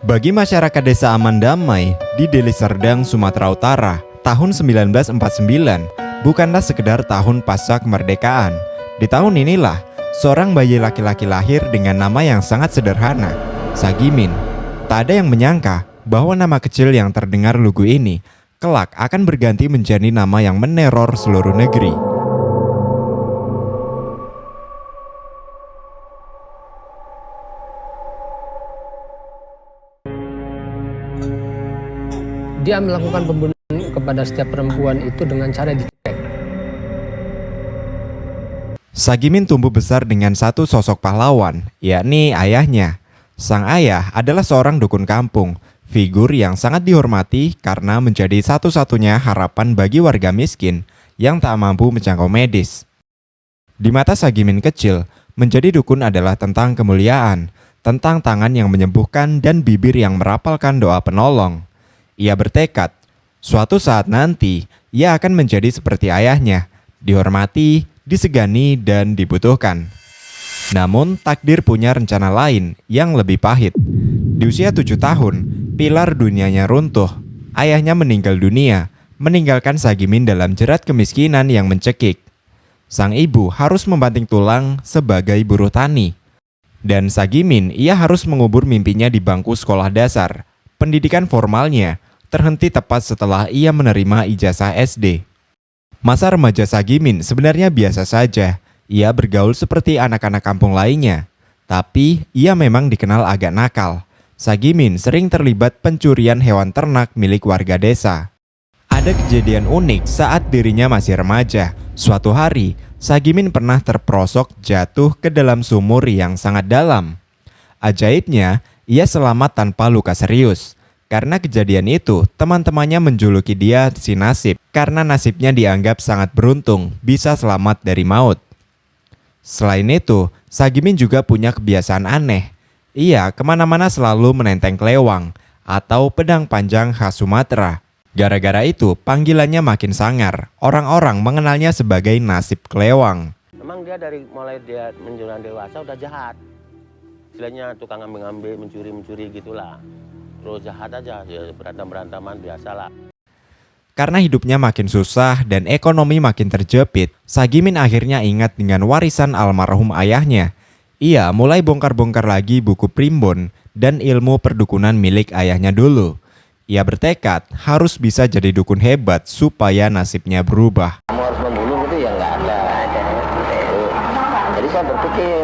Bagi masyarakat desa Aman Damai di Deli Serdang, Sumatera Utara, tahun 1949 bukanlah sekedar tahun pasca kemerdekaan. Di tahun inilah, seorang bayi laki-laki lahir dengan nama yang sangat sederhana, Sagimin. Tak ada yang menyangka bahwa nama kecil yang terdengar lugu ini kelak akan berganti menjadi nama yang meneror seluruh negeri. Dia melakukan pembunuhan kepada setiap perempuan itu dengan cara dicek. Sagimin tumbuh besar dengan satu sosok pahlawan, yakni ayahnya. Sang ayah adalah seorang dukun kampung, figur yang sangat dihormati karena menjadi satu-satunya harapan bagi warga miskin yang tak mampu menjangkau medis. Di mata Sagimin kecil, menjadi dukun adalah tentang kemuliaan, tentang tangan yang menyembuhkan dan bibir yang merapalkan doa penolong. Ia bertekad, suatu saat nanti ia akan menjadi seperti ayahnya, dihormati, disegani, dan dibutuhkan. Namun takdir punya rencana lain yang lebih pahit. Di usia 7 tahun, pilar dunianya runtuh. Ayahnya meninggal dunia, meninggalkan Sagimin dalam jerat kemiskinan yang mencekik. Sang ibu harus membanting tulang sebagai buruh tani. Dan Sagimin, ia harus mengubur mimpinya di bangku sekolah dasar. Pendidikan formalnya terhenti tepat setelah ia menerima ijazah SD. Masa remaja Sagimin sebenarnya biasa saja. Ia bergaul seperti anak-anak kampung lainnya. Tapi ia memang dikenal agak nakal. Sagimin sering terlibat pencurian hewan ternak milik warga desa. Ada kejadian unik saat dirinya masih remaja. Suatu hari, Sagimin pernah terperosok jatuh ke dalam sumur yang sangat dalam. Ajaibnya, ia selamat tanpa luka serius. Karena kejadian itu, teman-temannya menjuluki dia si nasib karena nasibnya dianggap sangat beruntung bisa selamat dari maut. Selain itu, Sagimin juga punya kebiasaan aneh. Ia kemana-mana selalu menenteng kelewang atau pedang panjang khas Sumatera. Gara-gara itu, panggilannya makin sangar. Orang-orang mengenalnya sebagai nasib kelewang. Memang dia dari mulai dia menjelang dewasa udah jahat. Istilahnya tukang ambil-ambil, mencuri-mencuri gitulah. Terus jahat aja, ya berantem-berantaman biasalah. Karena hidupnya makin susah dan ekonomi makin terjepit, Sagimin akhirnya ingat dengan warisan almarhum ayahnya. Ia mulai bongkar-bongkar lagi buku primbon dan ilmu perdukunan milik ayahnya dulu. Ia bertekad harus bisa jadi dukun hebat supaya nasibnya berubah. Kamu harus membunuh itu ya nggak ada. Jadi saya berpikir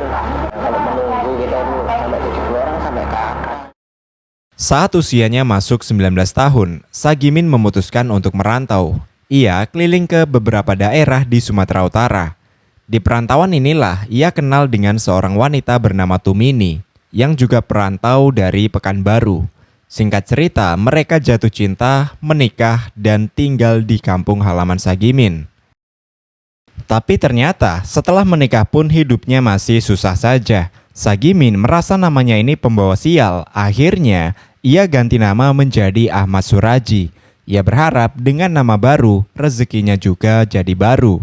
kalau menunggu kita sampai 70 orang sampai kapan. Saat usianya masuk 19 tahun, Sagimin memutuskan untuk merantau. Ia keliling ke beberapa daerah di Sumatera Utara. Di perantauan inilah ia kenal dengan seorang wanita bernama Tumini yang juga perantau dari Pekanbaru. Singkat cerita, mereka jatuh cinta, menikah, dan tinggal di kampung halaman Sagimin. Tapi ternyata setelah menikah pun hidupnya masih susah saja. Sagimin merasa namanya ini pembawa sial. Akhirnya, ia ganti nama menjadi Ahmad Suraji. Ia berharap dengan nama baru, rezekinya juga jadi baru.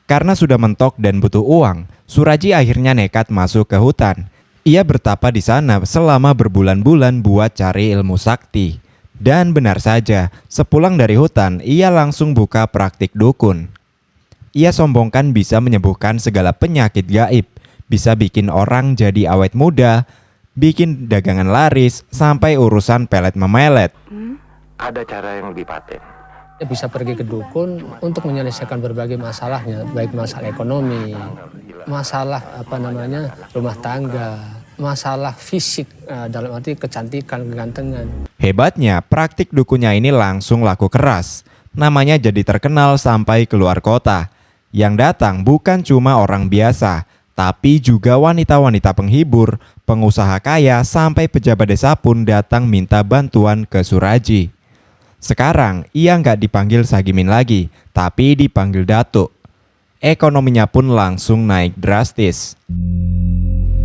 Karena sudah mentok dan butuh uang, Suraji akhirnya nekat masuk ke hutan. Ia bertapa di sana selama berbulan-bulan buat cari ilmu sakti. Dan benar saja, sepulang dari hutan, ia langsung buka praktik dukun. Ia sombongkan bisa menyembuhkan segala penyakit gaib, bisa bikin orang jadi awet muda, bikin dagangan laris, sampai urusan pelet memelet. Ada cara yang lebih paten. Dia bisa pergi ke dukun untuk menyelesaikan berbagai masalahnya, baik masalah ekonomi, masalah rumah tangga, masalah fisik dalam arti kecantikan, kegantengan. Hebatnya, praktik dukunnya ini langsung laku keras. Namanya jadi terkenal sampai keluar kota. Yang datang bukan cuma orang biasa, tapi juga wanita-wanita penghibur, pengusaha kaya, sampai pejabat desa pun datang minta bantuan ke Suraji. Sekarang ia nggak dipanggil Sagimin lagi, tapi dipanggil Datuk. Ekonominya pun langsung naik drastis.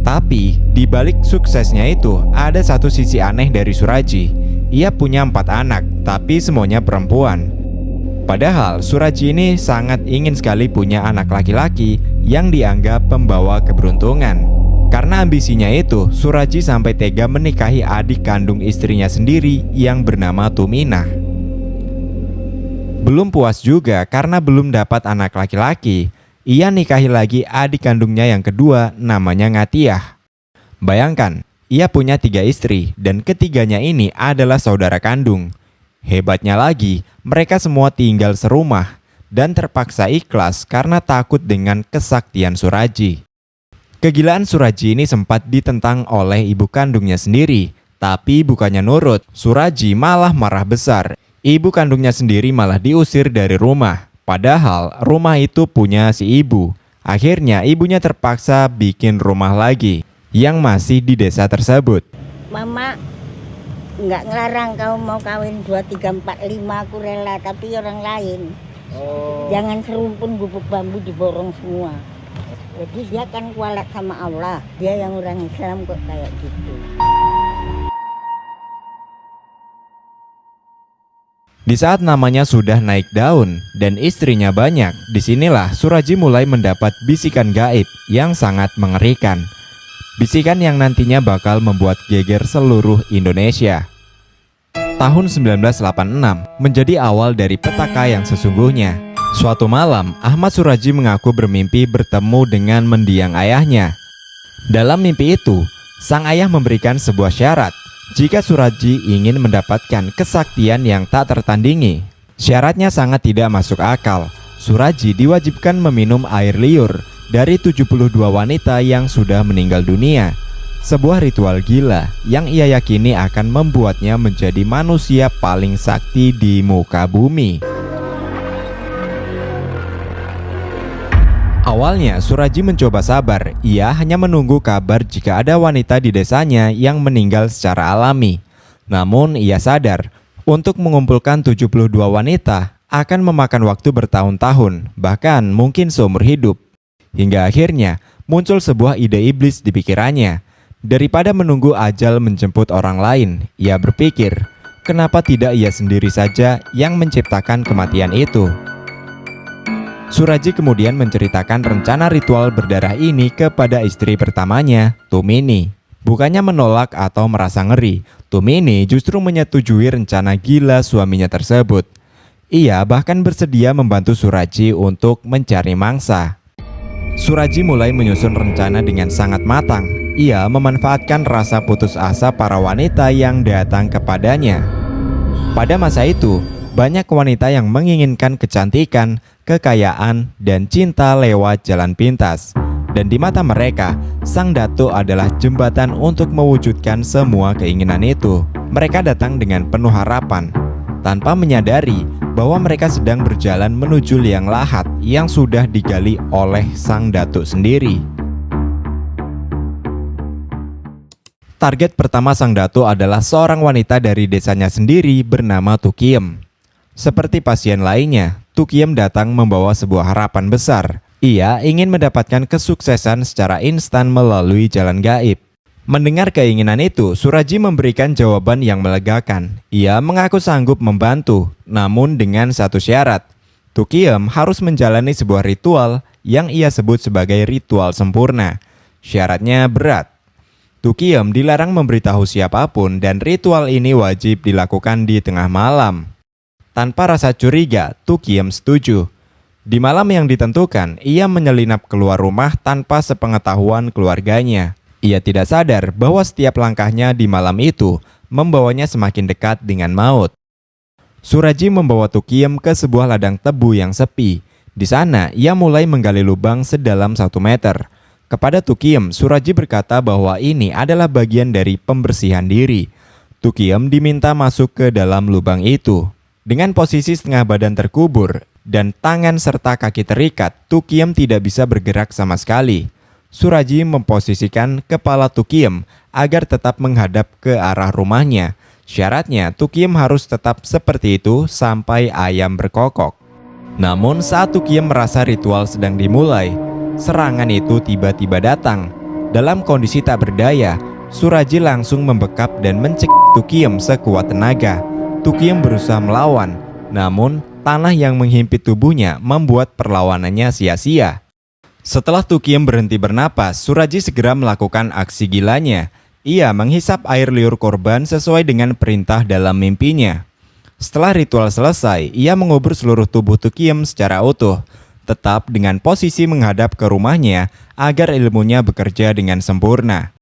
Tapi di balik suksesnya itu ada satu sisi aneh dari Suraji. Ia punya 4 anak, tapi semuanya perempuan. Padahal Suraji ini sangat ingin sekali punya anak laki-laki yang dianggap pembawa keberuntungan. Karena ambisinya itu, Suraji sampai tega menikahi adik kandung istrinya sendiri yang bernama Tuminah. Belum puas juga karena belum dapat anak laki-laki, ia nikahi lagi adik kandungnya yang kedua namanya Ngatiah. Bayangkan, ia punya 3 istri dan ketiganya ini adalah saudara kandung. Hebatnya lagi, mereka semua tinggal serumah dan terpaksa ikhlas karena takut dengan kesaktian Suraji. Kegilaan Suraji ini sempat ditentang oleh ibu kandungnya sendiri, tapi bukannya nurut, Suraji malah marah besar. Ibu kandungnya sendiri malah diusir dari rumah, padahal rumah itu punya si ibu. Akhirnya ibunya terpaksa bikin rumah lagi yang masih di desa tersebut. Mama nggak ngelarang kau mau kawin 2, 3, 4, 5 aku rela, tapi orang lain. Jangan serumpun gubuk bambu diborong semua. Jadi dia kan kualat sama Allah. Dia yang orang Islam kok kayak gitu. Di saat namanya sudah naik daun dan istrinya banyak, disinilah Suraji mulai mendapat bisikan gaib yang sangat mengerikan. Bisikan yang nantinya bakal membuat geger seluruh Indonesia. Tahun 1986 menjadi awal dari petaka yang sesungguhnya. Suatu malam, Ahmad Suraji mengaku bermimpi bertemu dengan mendiang ayahnya. Dalam mimpi itu, sang ayah memberikan sebuah syarat jika Suraji ingin mendapatkan kesaktian yang tak tertandingi. Syaratnya sangat tidak masuk akal. Suraji diwajibkan meminum air liur dari 72 wanita yang sudah meninggal dunia. Sebuah ritual gila yang ia yakini akan membuatnya menjadi manusia paling sakti di muka bumi. Awalnya Suraji mencoba sabar, ia hanya menunggu kabar jika ada wanita di desanya yang meninggal secara alami. Namun ia sadar, untuk mengumpulkan 72 wanita akan memakan waktu bertahun-tahun, bahkan mungkin seumur hidup. Hingga akhirnya muncul sebuah ide iblis di pikirannya. Daripada menunggu ajal menjemput orang lain, ia berpikir, kenapa tidak ia sendiri saja yang menciptakan kematian itu? Suraji kemudian menceritakan rencana ritual berdarah ini kepada istri pertamanya, Tumini. Bukannya menolak atau merasa ngeri, Tumini justru menyetujui rencana gila suaminya tersebut. Ia bahkan bersedia membantu Suraji untuk mencari mangsa. Suraji mulai menyusun rencana dengan sangat matang. Ia memanfaatkan rasa putus asa para wanita yang datang kepadanya. Pada masa itu, banyak wanita yang menginginkan kecantikan, kekayaan, dan cinta lewat jalan pintas. Dan di mata mereka, sang datuk adalah jembatan untuk mewujudkan semua keinginan itu. Mereka datang dengan penuh harapan, tanpa menyadari bahwa mereka sedang berjalan menuju liang lahat yang sudah digali oleh sang datuk sendiri. Target pertama sang datuk adalah seorang wanita dari desanya sendiri bernama Tukiem. Seperti pasien lainnya, Tukiem datang membawa sebuah harapan besar. Ia ingin mendapatkan kesuksesan secara instan melalui jalan gaib. Mendengar keinginan itu, Suraji memberikan jawaban yang melegakan. Ia mengaku sanggup membantu, namun dengan satu syarat. Tukiem harus menjalani sebuah ritual yang ia sebut sebagai ritual sempurna. Syaratnya berat. Tukiem dilarang memberitahu siapapun dan ritual ini wajib dilakukan di tengah malam. Tanpa rasa curiga, Tukiem setuju. Di malam yang ditentukan, ia menyelinap keluar rumah tanpa sepengetahuan keluarganya. Ia tidak sadar bahwa setiap langkahnya di malam itu membawanya semakin dekat dengan maut. Suraji membawa Tukiem ke sebuah ladang tebu yang sepi. Di sana, ia mulai menggali lubang sedalam 1 meter. Kepada Tukiem, Suraji berkata bahwa ini adalah bagian dari pembersihan diri. Tukiem diminta masuk ke dalam lubang itu. Dengan posisi setengah badan terkubur dan tangan serta kaki terikat, Tukiem tidak bisa bergerak sama sekali. Suraji memposisikan kepala Tukiem agar tetap menghadap ke arah rumahnya. Syaratnya, Tukiem harus tetap seperti itu sampai ayam berkokok. Namun saat Tukiem merasa ritual sedang dimulai, serangan itu tiba-tiba datang. Dalam kondisi tak berdaya, Suraji langsung membekap dan mencekik Tukiem sekuat tenaga. Tukiem berusaha melawan, namun tanah yang menghimpit tubuhnya membuat perlawanannya sia-sia. Setelah Tukiem berhenti bernapas, Suraji segera melakukan aksi gilanya. Ia menghisap air liur korban sesuai dengan perintah dalam mimpinya. Setelah ritual selesai, ia mengubur seluruh tubuh Tukiem secara utuh, tetap dengan posisi menghadap ke rumahnya agar ilmunya bekerja dengan sempurna.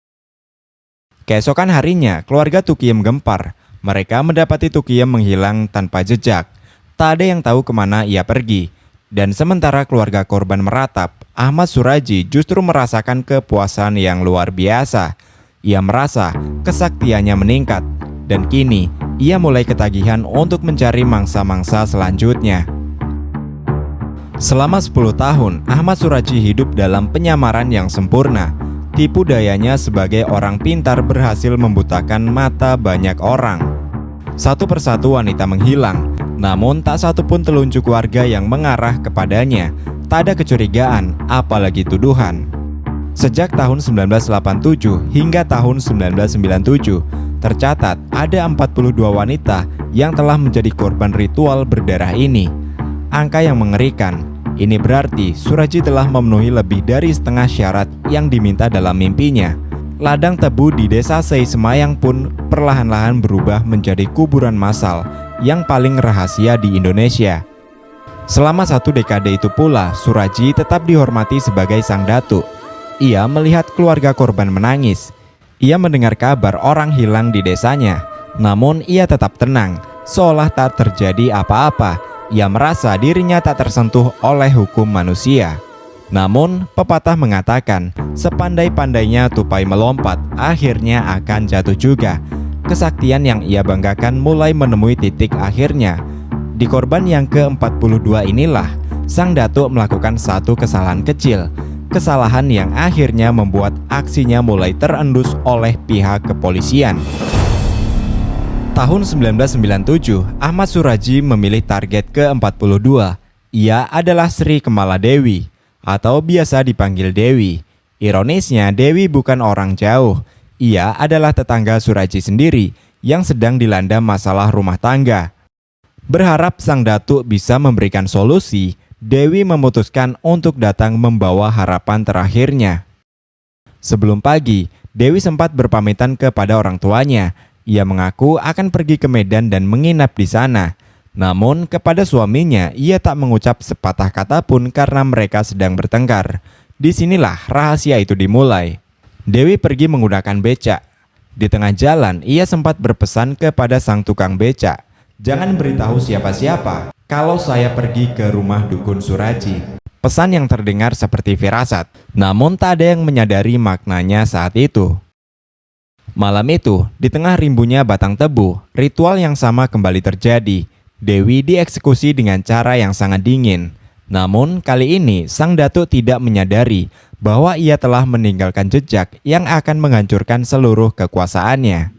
Keesokan harinya, keluarga Tukiem gempar. Mereka mendapati Tukiem menghilang tanpa jejak. Tak ada yang tahu kemana ia pergi. Dan sementara keluarga korban meratap, Ahmad Suraji justru merasakan kepuasan yang luar biasa. Ia merasa kesaktiannya meningkat, dan kini ia mulai ketagihan untuk mencari mangsa-mangsa selanjutnya. Selama 10 tahun, Ahmad Suraji hidup dalam penyamaran yang sempurna. Tipu dayanya sebagai orang pintar berhasil membutakan mata banyak orang. Satu persatu wanita menghilang, namun tak satu pun telunjuk warga yang mengarah kepadanya. Tak ada kecurigaan, apalagi tuduhan. Sejak tahun 1987 hingga tahun 1997, tercatat ada 42 wanita yang telah menjadi korban ritual berdarah ini. Angka yang mengerikan. Ini berarti Suraji telah memenuhi lebih dari setengah syarat yang diminta dalam mimpinya. Ladang tebu di desa Sei Semayang pun perlahan-lahan berubah menjadi kuburan massal yang paling rahasia di Indonesia. Selama 1 dekade itu pula, Suraji tetap dihormati sebagai sang datuk. Ia melihat keluarga korban menangis. Ia mendengar kabar orang hilang di desanya. Namun ia tetap tenang, seolah tak terjadi apa-apa. Ia merasa dirinya tak tersentuh oleh hukum manusia. Namun, pepatah mengatakan, sepandai-pandainya tupai melompat, akhirnya akan jatuh juga. Kesaktian yang ia banggakan mulai menemui titik akhirnya. Di korban yang ke-42 inilah, sang datuk melakukan satu kesalahan kecil. Kesalahan yang akhirnya membuat aksinya mulai terendus oleh pihak kepolisian. Tahun 1997, Ahmad Suraji memilih target ke-42. Ia adalah Sri Kemala Dewi, atau biasa dipanggil Dewi. Ironisnya, Dewi bukan orang jauh. Ia adalah tetangga Suraji sendiri yang sedang dilanda masalah rumah tangga. Berharap sang datuk bisa memberikan solusi, Dewi memutuskan untuk datang membawa harapan terakhirnya. Sebelum pagi, Dewi sempat berpamitan kepada orang tuanya. Ia mengaku akan pergi ke Medan dan menginap di sana. Namun kepada suaminya ia tak mengucap sepatah kata pun karena mereka sedang bertengkar. Disinilah rahasia itu dimulai. Dewi pergi menggunakan becak. Di tengah jalan ia sempat berpesan kepada sang tukang becak, "Jangan beritahu siapa-siapa kalau saya pergi ke rumah dukun Suraji." Pesan yang terdengar seperti firasat, namun tak ada yang menyadari maknanya saat itu. Malam itu, di tengah rimbunnya batang tebu, ritual yang sama kembali terjadi. Dewi dieksekusi dengan cara yang sangat dingin. Namun kali ini sang datuk tidak menyadari bahwa ia telah meninggalkan jejak yang akan menghancurkan seluruh kekuasaannya.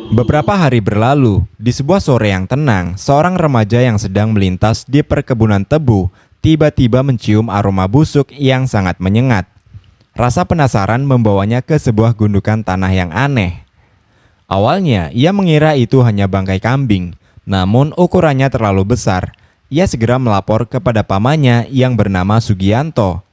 Beberapa hari berlalu, di sebuah sore yang tenang, seorang remaja yang sedang melintas di perkebunan tebu tiba-tiba mencium aroma busuk yang sangat menyengat. Rasa penasaran membawanya ke sebuah gundukan tanah yang aneh. Awalnya, ia mengira itu hanya bangkai kambing, namun ukurannya terlalu besar. Ia segera melapor kepada pamannya yang bernama Sugianto.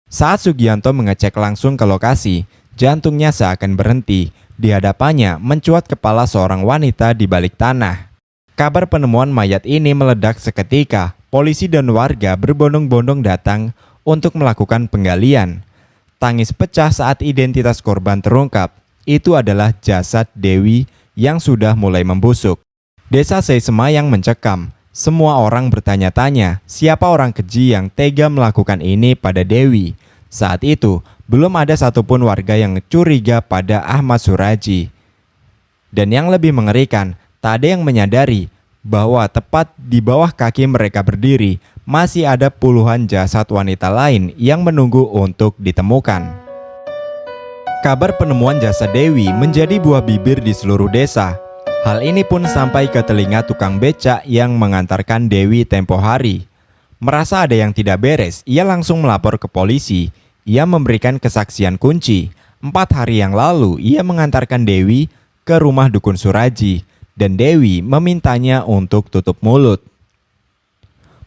Saat Sugianto mengecek langsung ke lokasi, jantungnya seakan berhenti. Di hadapannya mencuat kepala seorang wanita di balik tanah. Kabar penemuan mayat ini meledak seketika. Polisi dan warga berbondong-bondong datang untuk melakukan penggalian. Tangis pecah saat identitas korban terungkap. Itu adalah jasad Dewi yang sudah mulai membusuk. Desa Sei Semayang mencekam. Semua orang bertanya-tanya siapa orang keji yang tega melakukan ini pada Dewi. Saat itu, belum ada satupun warga yang curiga pada Ahmad Suraji. Dan yang lebih mengerikan, tak ada yang menyadari bahwa tepat di bawah kaki mereka berdiri, masih ada puluhan jasad wanita lain yang menunggu untuk ditemukan. Kabar penemuan jasad Dewi menjadi buah bibir di seluruh desa. Hal ini pun sampai ke telinga tukang becak yang mengantarkan Dewi tempo hari. Merasa ada yang tidak beres, ia langsung melapor ke polisi. Ia memberikan kesaksian kunci. 4 hari yang lalu, ia mengantarkan Dewi ke rumah dukun Suraji, dan Dewi memintanya untuk tutup mulut.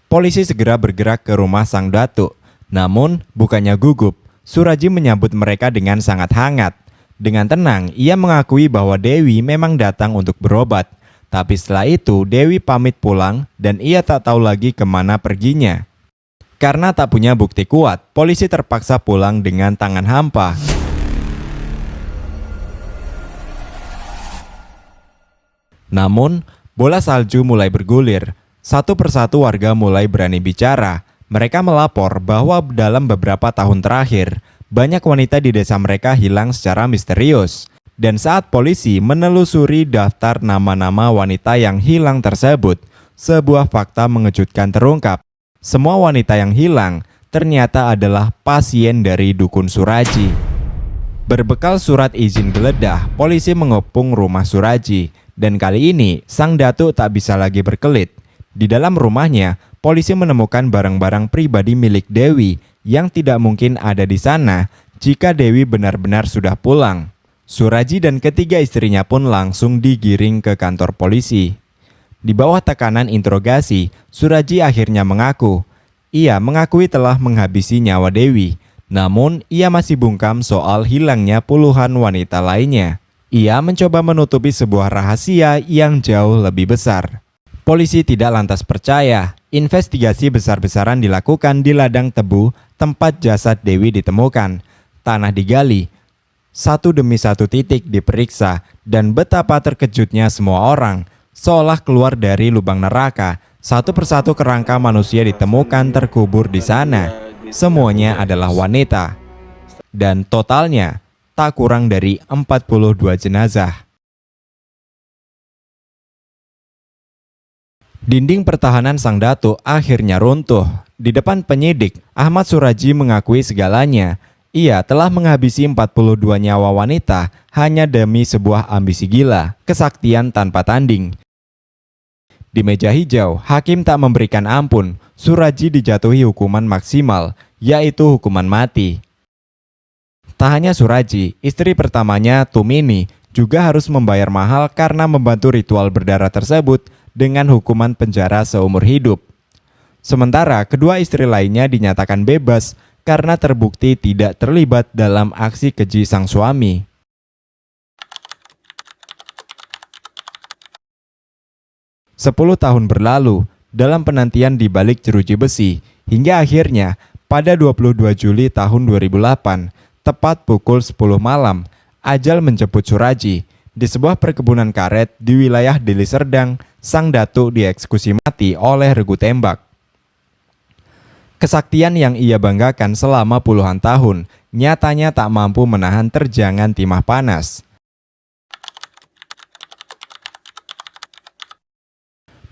Polisi segera bergerak ke rumah sang datuk. Namun, bukannya gugup, Suraji menyambut mereka dengan sangat hangat. Dengan tenang, ia mengakui bahwa Dewi memang datang untuk berobat. Tapi setelah itu, Dewi pamit pulang dan ia tak tahu lagi kemana perginya. Karena tak punya bukti kuat, polisi terpaksa pulang dengan tangan hampa. Namun, bola salju mulai bergulir. Satu persatu warga mulai berani bicara. Mereka melapor bahwa dalam beberapa tahun terakhir, banyak wanita di desa mereka hilang secara misterius. Dan saat polisi menelusuri daftar nama-nama wanita yang hilang tersebut, sebuah fakta mengejutkan terungkap. Semua wanita yang hilang ternyata adalah pasien dari dukun Suraji. Berbekal surat izin geledah, polisi mengepung rumah Suraji. Dan kali ini, sang datuk tak bisa lagi berkelit. Di dalam rumahnya, polisi menemukan barang-barang pribadi milik Dewi yang tidak mungkin ada di sana jika Dewi benar-benar sudah pulang. Suraji dan ketiga istrinya pun langsung digiring ke kantor polisi. Di bawah tekanan interogasi, Suraji akhirnya mengaku. Ia mengakui telah menghabisi nyawa Dewi, namun ia masih bungkam soal hilangnya puluhan wanita lainnya. Ia mencoba menutupi sebuah rahasia yang jauh lebih besar. Polisi tidak lantas percaya. Investigasi besar-besaran dilakukan di ladang tebu tempat jasad Dewi ditemukan. Tanah digali, satu demi satu titik diperiksa, dan betapa terkejutnya semua orang. Seolah keluar dari lubang neraka, satu persatu kerangka manusia ditemukan terkubur di sana. Semuanya adalah wanita. Dan totalnya tak kurang dari 42 jenazah. Dinding pertahanan sang datuk akhirnya runtuh. Di depan penyidik, Ahmad Suraji mengakui segalanya. Ia telah menghabisi 42 nyawa wanita hanya demi sebuah ambisi gila, kesaktian tanpa tanding. Di meja hijau, hakim tak memberikan ampun. Suraji dijatuhi hukuman maksimal, yaitu hukuman mati. Tak hanya Suraji, istri pertamanya, Tumini, juga harus membayar mahal karena membantu ritual berdarah tersebut dengan hukuman penjara seumur hidup. Sementara kedua istri lainnya dinyatakan bebas karena terbukti tidak terlibat dalam aksi keji sang suami. Sepuluh tahun berlalu dalam penantian di balik jeruji besi, hingga akhirnya pada 22 Juli tahun 2008, tepat pukul 10 malam, ajal menjemput Suraji. Di sebuah perkebunan karet di wilayah Deli Serdang, sang datuk dieksekusi mati oleh regu tembak. Kesaktian yang ia banggakan selama puluhan tahun, nyatanya tak mampu menahan terjangan timah panas.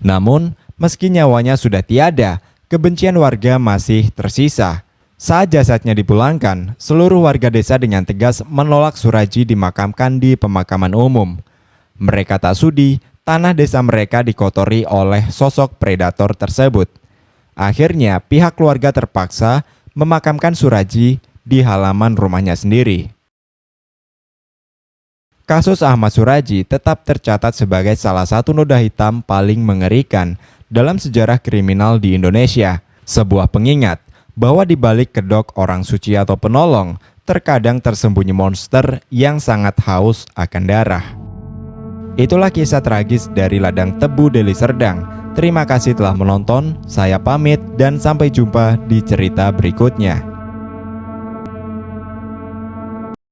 Namun, meski nyawanya sudah tiada, kebencian warga masih tersisa. Saat jasadnya dipulangkan, seluruh warga desa dengan tegas menolak Suraji dimakamkan di pemakaman umum. Mereka tak sudi tanah desa mereka dikotori oleh sosok predator tersebut. Akhirnya pihak keluarga terpaksa memakamkan Suraji di halaman rumahnya sendiri. Kasus Ahmad Suraji tetap tercatat sebagai salah satu noda hitam paling mengerikan dalam sejarah kriminal di Indonesia. Sebuah pengingat bahwa di balik kedok orang suci atau penolong, terkadang tersembunyi monster yang sangat haus akan darah. Itulah kisah tragis dari ladang tebu Deli Serdang. Terima kasih telah menonton, saya pamit dan sampai jumpa di cerita berikutnya.